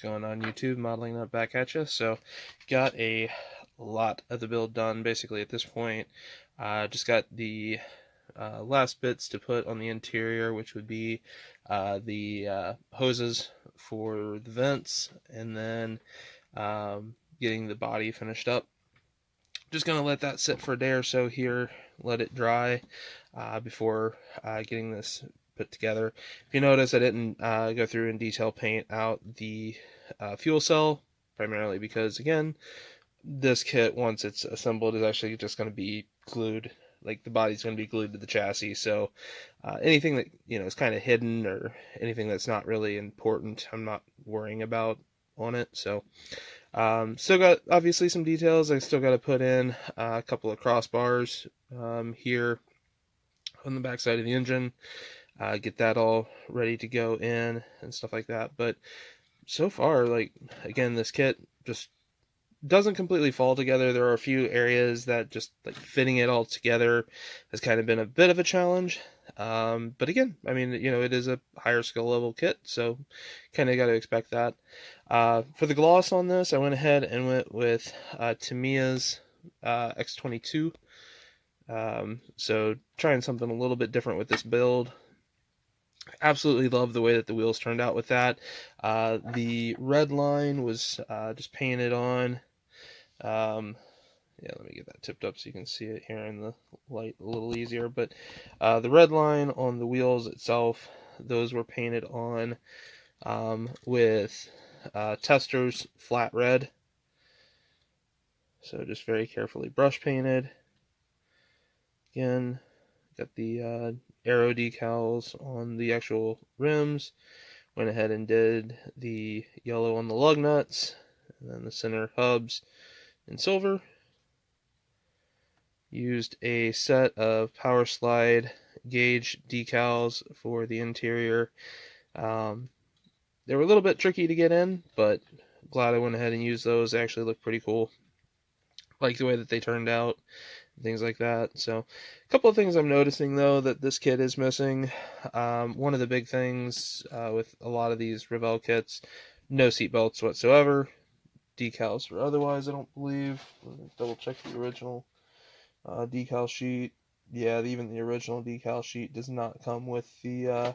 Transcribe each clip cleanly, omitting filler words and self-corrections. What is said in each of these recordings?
going on YouTube? Modeling that back at you. So, got a lot of the build done basically at this point. Just got the last bits to put on the interior, which would be the hoses for the vents, and then getting the body finished up. Just gonna let that sit for a day or so here, let it dry before getting this put together. If you notice, I didn't go through in detail paint out the fuel cell, primarily because, again, this kit, once it's assembled, is actually just going to be glued. Like, the body's going to be glued to the chassis, so anything that, is kind of hidden or anything that's not really important, I'm not worrying about on it. So still got, obviously, some details. I still got to put in a couple of crossbars here on the backside of the engine, get that all ready to go in and stuff like that. But so far, like, again, this kit just doesn't completely fall together. There are a few areas that just, like, fitting it all together has kind of been a bit of a challenge. But again, I mean, it is a higher skill level kit, so kind of got to expect that. For the gloss on this, I went ahead and went with Tamiya's X22. So trying something a little bit different with this build. Absolutely love the way that the wheels turned out with that. The red line was just painted on. Yeah, let me get that tipped up so you can see it here in the light a little easier. But the red line on the wheels itself, those were painted on with Testors flat red. So just very carefully brush painted. Again, got the aero decals on the actual rims. Went ahead and did the yellow on the lug nuts, and then the center hubs in silver. Used a set of Powerslide gauge decals for the interior. They were a little bit tricky to get in, but glad I went ahead and used those. They actually look pretty cool. Like the way that they turned out, things like that. So a couple of things I'm noticing, though, that this kit is missing. One of the big things with a lot of these Revell kits, no seat belts whatsoever. Decals or otherwise, I don't believe. Let me double check the original decal sheet. Yeah, even the original decal sheet does not come with the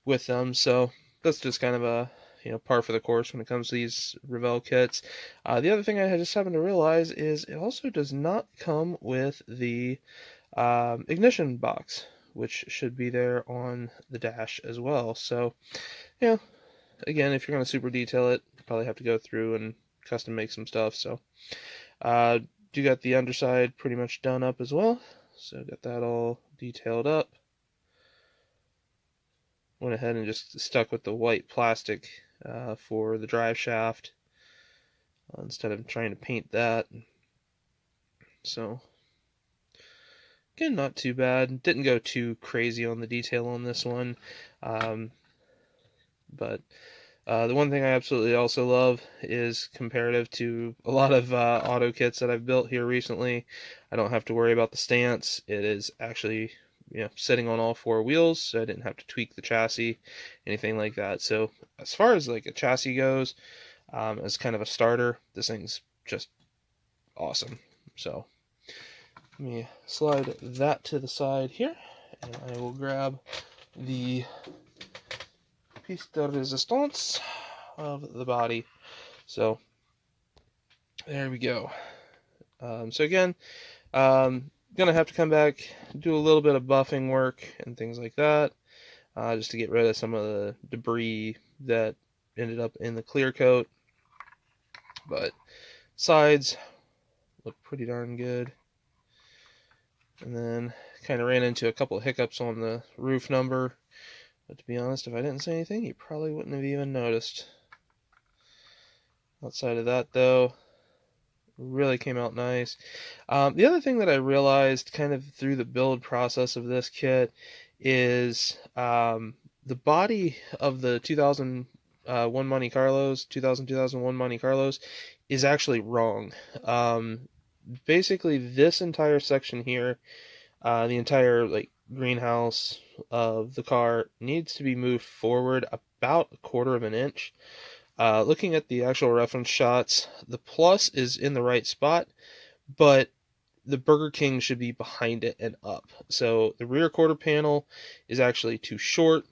with them. So that's just kind of a par for the course when it comes to these Revell kits. The other thing I just happened to realize is it also does not come with the ignition box, which should be there on the dash as well. So, again, if you're going to super detail it, you probably have to go through and custom make some stuff. So, do got the underside pretty much done up as well. So, got that all detailed up. Went ahead and just stuck with the white plastic for the drive shaft instead of trying to paint that. So, again, not too bad. Didn't go too crazy on the detail on this one. But the one thing I absolutely also love is, comparative to a lot of auto kits that I've built here recently, I don't have to worry about the stance. It is actually sitting on all four wheels, so I didn't have to tweak the chassis, anything like that. So as far as like a chassis goes, as kind of a starter, this thing's just awesome. So let me slide that to the side here, and I will grab the piece de resistance of the body. So there we go. So again, gonna have to come back, do a little bit of buffing work and things like that, just to get rid of some of the debris that ended up in the clear coat. But sides look pretty darn good. And then kind of ran into a couple of hiccups on the roof number, but to be honest, if I didn't say anything, you probably wouldn't have even noticed. Outside of that, though, really came out nice. The other thing that I realized kind of through the build process of this kit is the body of the 2001 Monte Carlos, 2001 Monte Carlos, is actually wrong. Basically, this entire section here, the entire greenhouse of the car, needs to be moved forward about 1/4 of an inch. Looking at the actual reference shots, the plus is in the right spot, but the Burger King should be behind it and up. So the rear quarter panel is actually too short.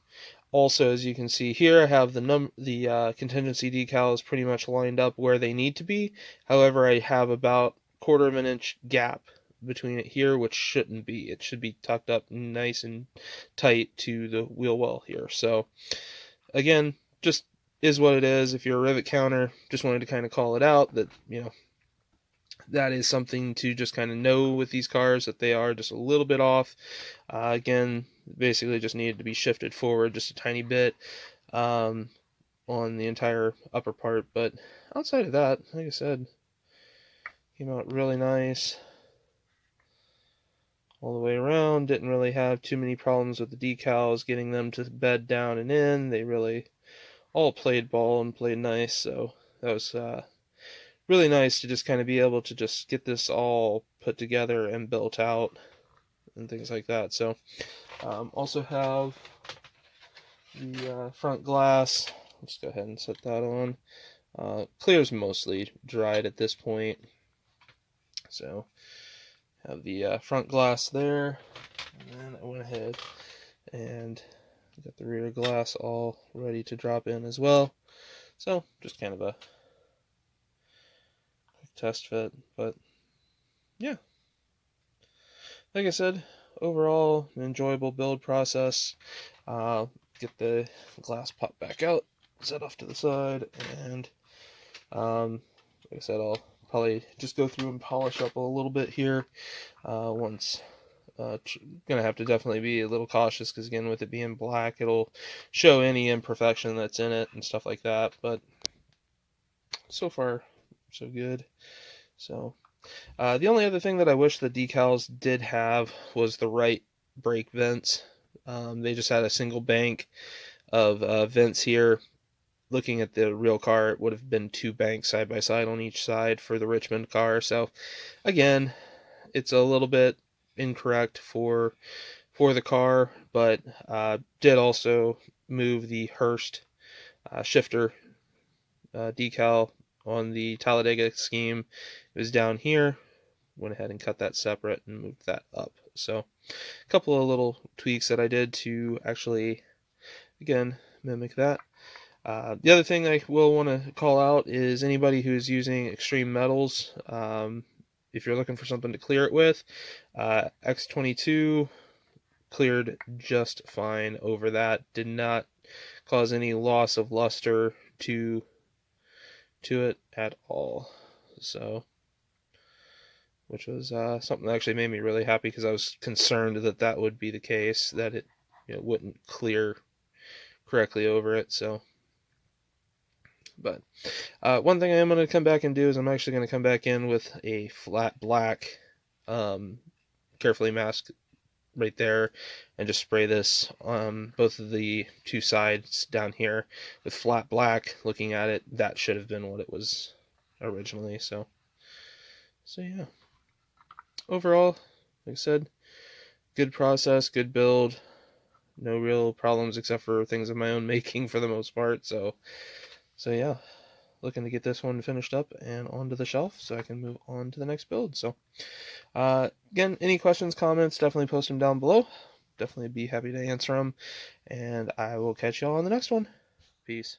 Also, as you can see here, I have the contingency decals pretty much lined up where they need to be. However, I have about 1/4 of an inch gap between it here, which shouldn't be. It should be tucked up nice and tight to the wheel well here. So again, just is what it is. If you're a rivet counter, just wanted to kind of call it out that, that is something to just kind of know with these cars, that they are just a little bit off. Again, basically just needed to be shifted forward just a tiny bit on the entire upper part. But outside of that, like I said, came out really nice all the way around. Didn't really have too many problems with the decals, getting them to bed down and in. They really all played ball and played nice. So that was really nice to just kind of be able to just get this all put together and built out and things like that. So also have the front glass. Let's go ahead and set that on. Clear's mostly dried at this point. So have the front glass there, and then I went ahead and got the rear glass all ready to drop in as well. So just kind of a quick test fit, but yeah, like I said, overall an enjoyable build process. Get the glass pop back out, set off to the side, and like I said, I'll probably just go through and polish up a little bit here once. Gonna have to definitely be a little cautious because, again, with it being black, it'll show any imperfection that's in it and stuff like that. But so far, so good. So the only other thing that I wish the decals did have was the right brake vents. They just had a single bank of vents here. Looking at the real car, it would have been 2 banks side by side on each side for the Richmond car. So again, it's a little bit incorrect for the car, but did also move the Hurst shifter decal on the Talladega scheme. It was down here. Went ahead and cut that separate and moved that up. So a couple of little tweaks that I did to actually, again, mimic that. The other thing I will want to call out is anybody who's using extreme metals. If you're looking for something to clear it with, X22 cleared just fine over that. Did not cause any loss of luster to it at all. So, which was something that actually made me really happy because I was concerned that that would be the case, that it wouldn't clear correctly over it. So, but one thing I am going to come back and do is I'm actually going to come back in with a flat black, carefully masked right there, and just spray this on both of the 2 sides down here with flat black. Looking at it, that should have been what it was originally. So yeah, overall, like I said, good process, good build, no real problems except for things of my own making for the most part. So yeah, looking to get this one finished up and onto the shelf so I can move on to the next build. So again, any questions, comments, definitely post them down below. Definitely be happy to answer them, and I will catch y'all on the next one. Peace.